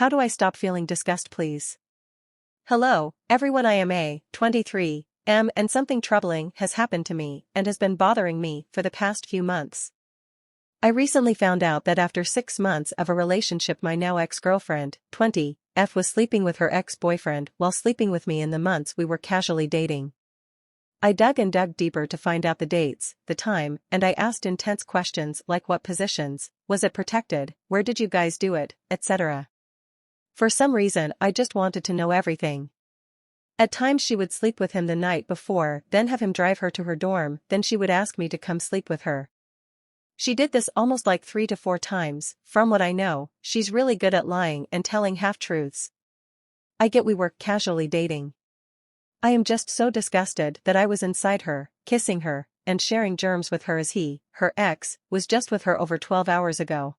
How do I stop feeling disgust, please? Hello, everyone. I am 23, and something troubling has happened to me and has been bothering me for the past few months. I recently found out that after 6 months of a relationship, my now ex-girlfriend, 20, was sleeping with her ex-boyfriend while sleeping with me in the months we were casually dating. I dug and dug deeper to find out the dates, the time, and I asked intense questions like what positions, was it protected, where did you guys do it, etc. For some reason I just wanted to know everything. At times she would sleep with him the night before, then have him drive her to her dorm, then she would ask me to come sleep with her. She did this almost like 3 to 4 times. From what I know, she's really good at lying and telling half-truths. I get we were casually dating. I am just so disgusted that I was inside her, kissing her, and sharing germs with her as he, her ex, was just with her over 12 hours ago.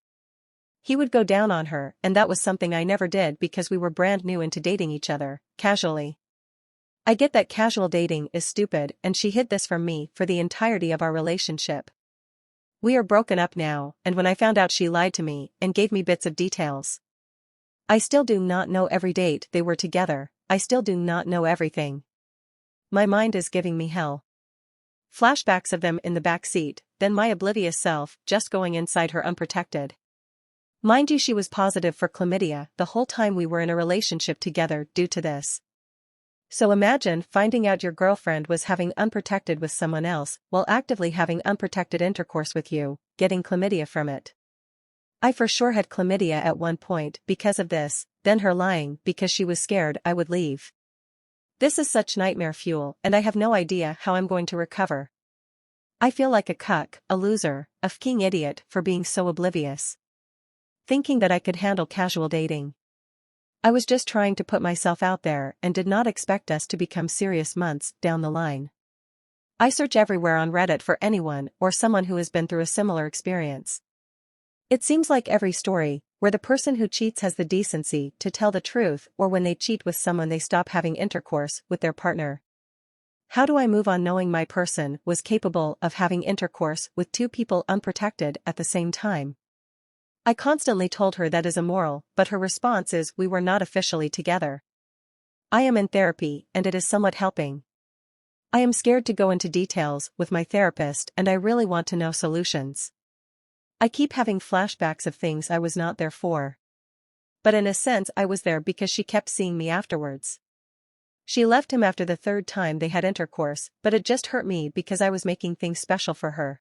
He would go down on her, and that was something I never did because we were brand new into dating each other, casually. I get that casual dating is stupid, and she hid this from me for the entirety of our relationship. We are broken up now, and when I found out, she lied to me and gave me bits of details. I still do not know every date they were together. I still do not know everything. My mind is giving me hell. Flashbacks of them in the back seat, then my oblivious self just going inside her unprotected. Mind you, she was positive for chlamydia the whole time we were in a relationship together due to this. So imagine finding out your girlfriend was having unprotected with someone else while actively having unprotected intercourse with you, getting chlamydia from it. I for sure had chlamydia at one point because of this, then her lying because she was scared I would leave. This is such nightmare fuel, and I have no idea how I'm going to recover. I feel like a cuck, a loser, a fucking idiot for being so oblivious. Thinking that I could handle casual dating. I was just trying to put myself out there and did not expect us to become serious months down the line. I search everywhere on Reddit for anyone or someone who has been through a similar experience. It seems like every story, where the person who cheats has the decency to tell the truth, or when they cheat with someone they stop having intercourse with their partner. How do I move on knowing my person was capable of having intercourse with 2 people unprotected at the same time? I constantly told her that is immoral, but her response is we were not officially together. I am in therapy and it is somewhat helping. I am scared to go into details with my therapist and I really want to know solutions. I keep having flashbacks of things I was not there for. But in a sense I was there because she kept seeing me afterwards. She left him after the 3rd time they had intercourse, but it just hurt me because I was making things special for her.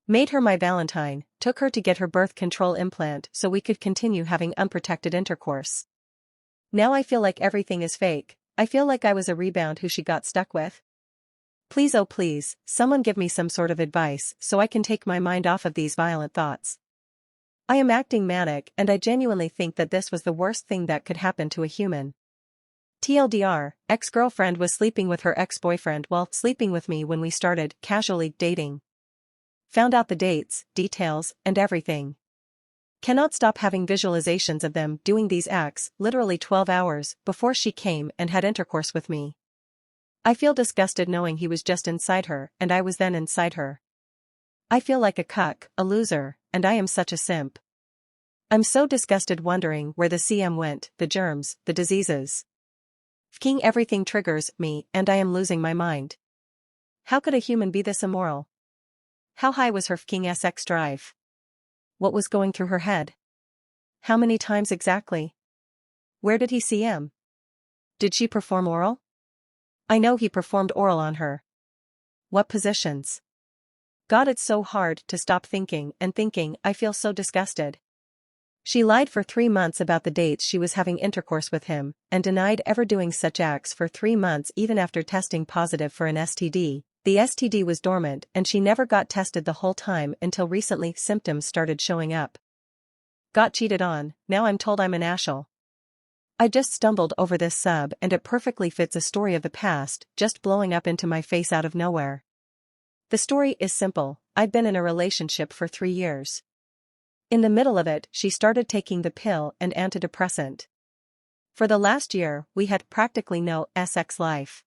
Made her my Valentine, took her to get her birth control implant so we could continue having unprotected intercourse. Now I feel like everything is fake. I feel like I was a rebound who she got stuck with. Please, oh please, someone give me some sort of advice so I can take my mind off of these violent thoughts. I am acting manic and I genuinely think that this was the worst thing that could happen to a human. TLDR, ex-girlfriend was sleeping with her ex-boyfriend while sleeping with me when we started casually dating. Found out the dates, details, and everything. Cannot stop having visualizations of them doing these acts literally 12 hours before she came and had intercourse with me. I feel disgusted knowing he was just inside her and I was then inside her. I feel like a cuck, a loser, and I am such a simp. I'm so disgusted wondering where the CM went, the germs, the diseases. Fking everything triggers me and I am losing my mind. How could a human be this immoral? How high was her fking sex drive? What was going through her head? How many times exactly? Where did he CM? Did she perform oral? I know he performed oral on her. What positions? God, it's so hard to stop thinking and thinking. I feel so disgusted. She lied for 3 months about the dates she was having intercourse with him, and denied ever doing such acts for 3 months even after testing positive for an STD. The STD was dormant and she never got tested the whole time until recently symptoms started showing up. Got cheated on, now I'm told I'm an ashel. I just stumbled over this sub and it perfectly fits a story of the past just blowing up into my face out of nowhere. The story is simple. I'd been in a relationship for 3 years. In the middle of it, she started taking the pill and antidepressant. For the last year, we had practically no sex life.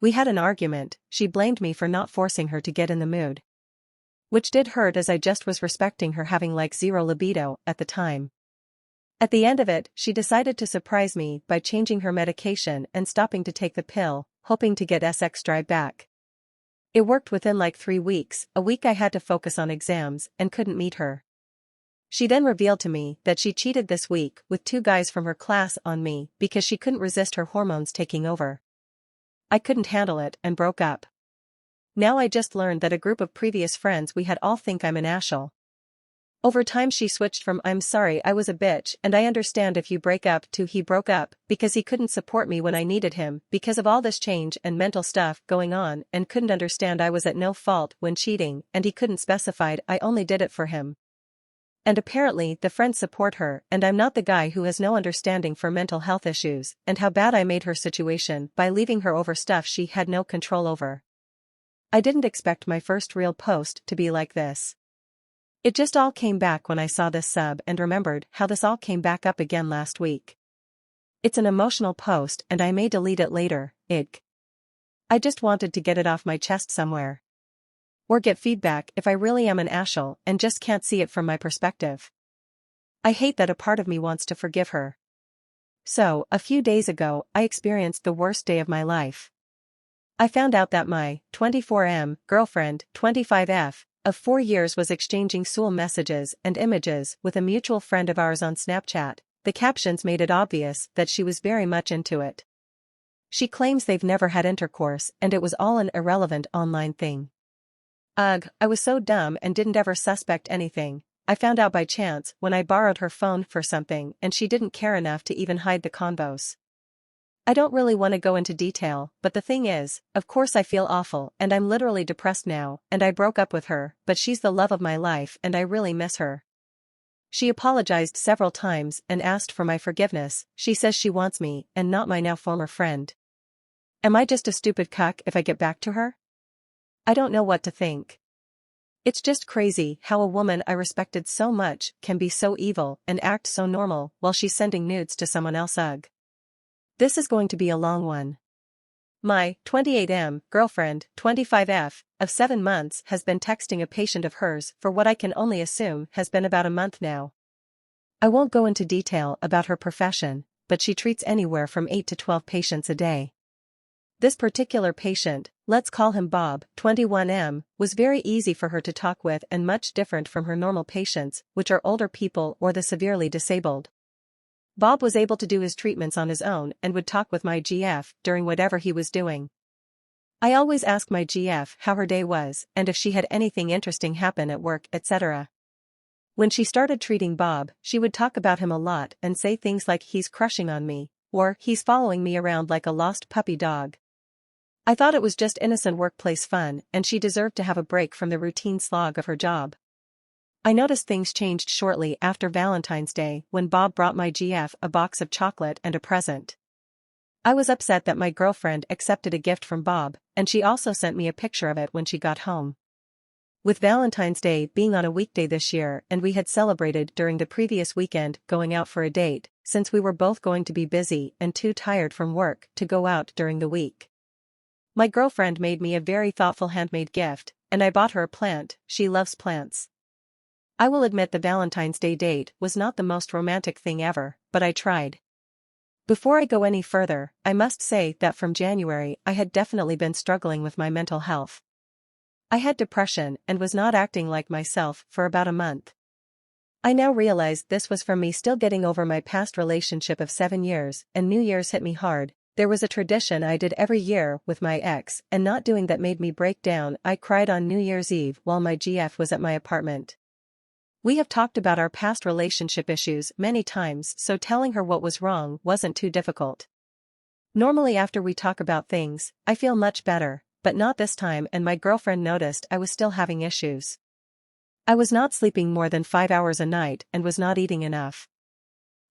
We had an argument, she blamed me for not forcing her to get in the mood. Which did hurt as I just was respecting her having like zero libido at the time. At the end of it, she decided to surprise me by changing her medication and stopping to take the pill, hoping to get SX drive back. It worked within like 3 weeks, a week I had to focus on exams and couldn't meet her. She then revealed to me that she cheated this week with 2 guys from her class on me because she couldn't resist her hormones taking over. I couldn't handle it and broke up. Now I just learned that a group of previous friends we had all think I'm an asshole. Over time she switched from "I'm sorry I was a bitch and I understand if you break up" to "he broke up because he couldn't support me when I needed him because of all this change and mental stuff going on and couldn't understand I was at no fault when cheating and he couldn't specified I only did it for him." And apparently the friends support her and I'm not the guy who has no understanding for mental health issues and how bad I made her situation by leaving her over stuff she had no control over. I didn't expect my first real post to be like this. It just all came back when I saw this sub and remembered how this all came back up again last week. It's an emotional post and I may delete it later, I just wanted to get it off my chest somewhere. Or get feedback if I really am an asshole and just can't see it from my perspective. I hate that a part of me wants to forgive her. So, a few days ago, I experienced the worst day of my life. I found out that my 24M girlfriend, 25F, of 4 years was exchanging Soul messages and images with a mutual friend of ours on Snapchat. The captions made it obvious that she was very much into it. She claims they've never had intercourse and it was all an irrelevant online thing. Ugh, I was so dumb and didn't ever suspect anything. I found out by chance when I borrowed her phone for something and she didn't care enough to even hide the convos. I don't really want to go into detail, but the thing is, of course I feel awful and I'm literally depressed now and I broke up with her, but she's the love of my life and I really miss her. She apologized several times and asked for my forgiveness. She says she wants me and not my now former friend. Am I just a stupid cuck if I get back to her? I don't know what to think. It's just crazy how a woman I respected so much can be so evil and act so normal while she's sending nudes to someone else. Ugh. This is going to be a long one. My 28M girlfriend, 25F, of 7 months has been texting a patient of hers for what I can only assume has been about a month now. I won't go into detail about her profession, but she treats anywhere from 8 to 12 patients a day. This particular patient, let's call him Bob, 21M, was very easy for her to talk with and much different from her normal patients, which are older people or the severely disabled. Bob was able to do his treatments on his own and would talk with my GF during whatever he was doing. I always asked my GF how her day was and if she had anything interesting happen at work, etc. When she started treating Bob, she would talk about him a lot and say things like "he's crushing on me," or "he's following me around like a lost puppy dog." I thought it was just innocent workplace fun and she deserved to have a break from the routine slog of her job. I noticed things changed shortly after Valentine's Day when Bob brought my GF a box of chocolate and a present. I was upset that my girlfriend accepted a gift from Bob, and she also sent me a picture of it when she got home. With Valentine's Day being on a weekday this year and we had celebrated during the previous weekend going out for a date, since we were both going to be busy and too tired from work to go out during the week. My girlfriend made me a very thoughtful handmade gift, and I bought her a plant. She loves plants. I will admit the Valentine's Day date was not the most romantic thing ever, but I tried. Before I go any further, I must say that from January I had definitely been struggling with my mental health. I had depression and was not acting like myself for about a month. I now realize this was from me still getting over my past relationship of 7 years, and New Year's hit me hard. There was a tradition I did every year with my ex, and not doing that made me break down. I cried on New Year's Eve while my GF was at my apartment. We have talked about our past relationship issues many times, so telling her what was wrong wasn't too difficult. Normally after we talk about things, I feel much better, but not this time, and my girlfriend noticed I was still having issues. I was not sleeping more than 5 hours a night and was not eating enough.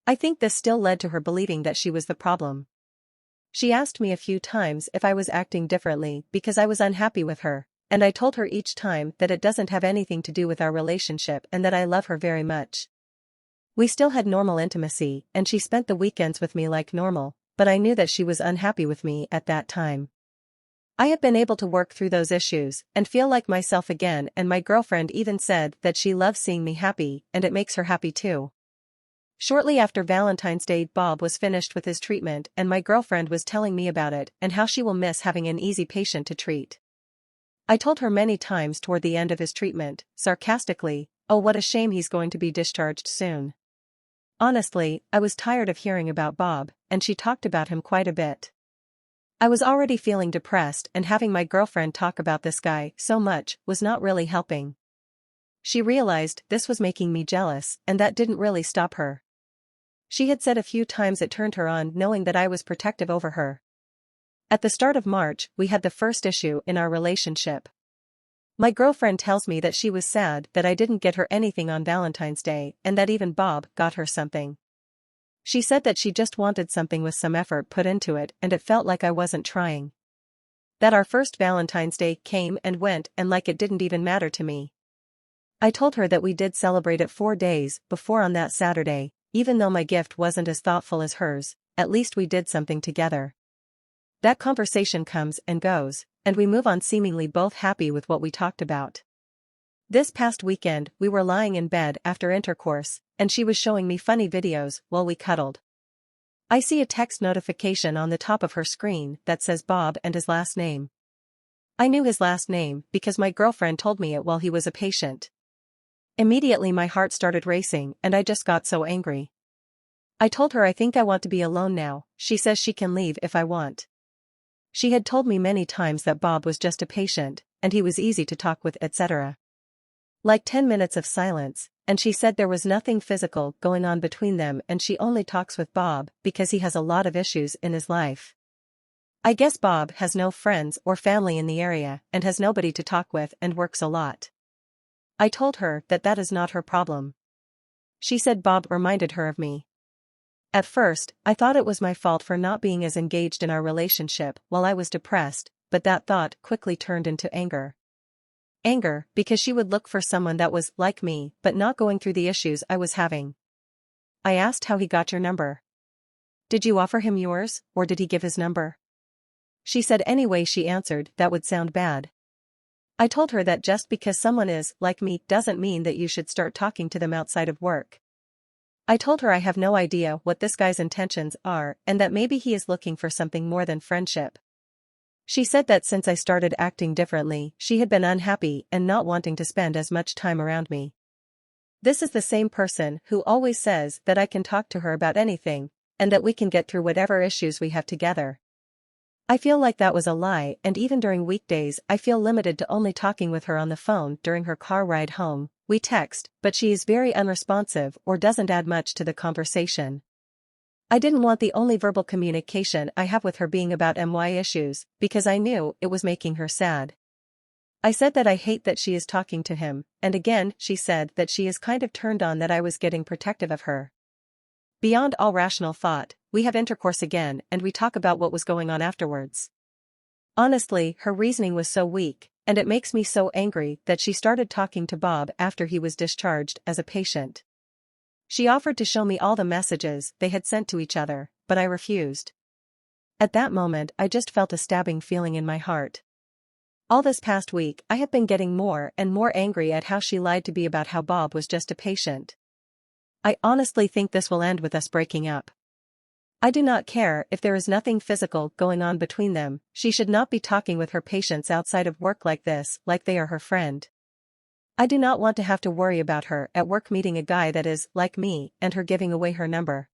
I think this still led to her believing that she was the problem. She asked me a few times if I was acting differently because I was unhappy with her, and I told her each time that it doesn't have anything to do with our relationship and that I love her very much. We still had normal intimacy, and she spent the weekends with me like normal, but I knew that she was unhappy with me at that time. I have been able to work through those issues and feel like myself again, and my girlfriend even said that she loves seeing me happy and it makes her happy too. Shortly after Valentine's Day, Bob was finished with his treatment and my girlfriend was telling me about it and how she will miss having an easy patient to treat. I told her many times toward the end of his treatment, sarcastically, "Oh, what a shame he's going to be discharged soon." Honestly, I was tired of hearing about Bob, and she talked about him quite a bit. I was already feeling depressed, and having my girlfriend talk about this guy so much was not really helping. She realized this was making me jealous, and that didn't really stop her. She had said a few times it turned her on knowing that I was protective over her. At the start of March, we had the first issue in our relationship. My girlfriend tells me that she was sad that I didn't get her anything on Valentine's Day and that even Bob got her something. She said that she just wanted something with some effort put into it and it felt like I wasn't trying. That our first Valentine's Day came and went and like it didn't even matter to me. I told her that we did celebrate it 4 days before on that Saturday, even though my gift wasn't as thoughtful as hers, at least we did something together. That conversation comes and goes, and we move on seemingly both happy with what we talked about. This past weekend we were lying in bed after intercourse, and she was showing me funny videos while we cuddled. I see a text notification on the top of her screen that says Bob and his last name. I knew his last name because my girlfriend told me it while he was a patient. Immediately my heart started racing and I just got so angry. I told her I think I want to be alone now. She says she can leave if I want. She had told me many times that Bob was just a patient, and he was easy to talk with, etc. Like 10 minutes of silence, and she said there was nothing physical going on between them and she only talks with Bob because he has a lot of issues in his life. I guess Bob has no friends or family in the area and has nobody to talk with and works a lot. I told her that that is not her problem. She said Bob reminded her of me. At first, I thought it was my fault for not being as engaged in our relationship while I was depressed, but that thought quickly turned into anger. Anger, because she would look for someone that was like me but not going through the issues I was having. I asked how he got your number. Did you offer him yours, or did he give his number? She said anyway she answered that would sound bad. I told her that just because someone is like me doesn't mean that you should start talking to them outside of work. I told her I have no idea what this guy's intentions are and that maybe he is looking for something more than friendship. She said that since I started acting differently, she had been unhappy and not wanting to spend as much time around me. This is the same person who always says that I can talk to her about anything, and that we can get through whatever issues we have together. I feel like that was a lie, and even during weekdays I feel limited to only talking with her on the phone during her car ride home. We text, but she is very unresponsive or doesn't add much to the conversation. I didn't want the only verbal communication I have with her being about my issues, because I knew it was making her sad. I said that I hate that she is talking to him, and again she said that she is kind of turned on that I was getting protective of her. Beyond all rational thought, we have intercourse again and we talk about what was going on afterwards. Honestly, her reasoning was so weak, and it makes me so angry that she started talking to Bob after he was discharged as a patient. She offered to show me all the messages they had sent to each other, but I refused. At that moment I just felt a stabbing feeling in my heart. All this past week I have been getting more and more angry at how she lied to me about how Bob was just a patient. I honestly think this will end with us breaking up. I do not care if there is nothing physical going on between them. She should not be talking with her patients outside of work like this, like they are her friend. I do not want to have to worry about her at work meeting a guy that is like me and her giving away her number.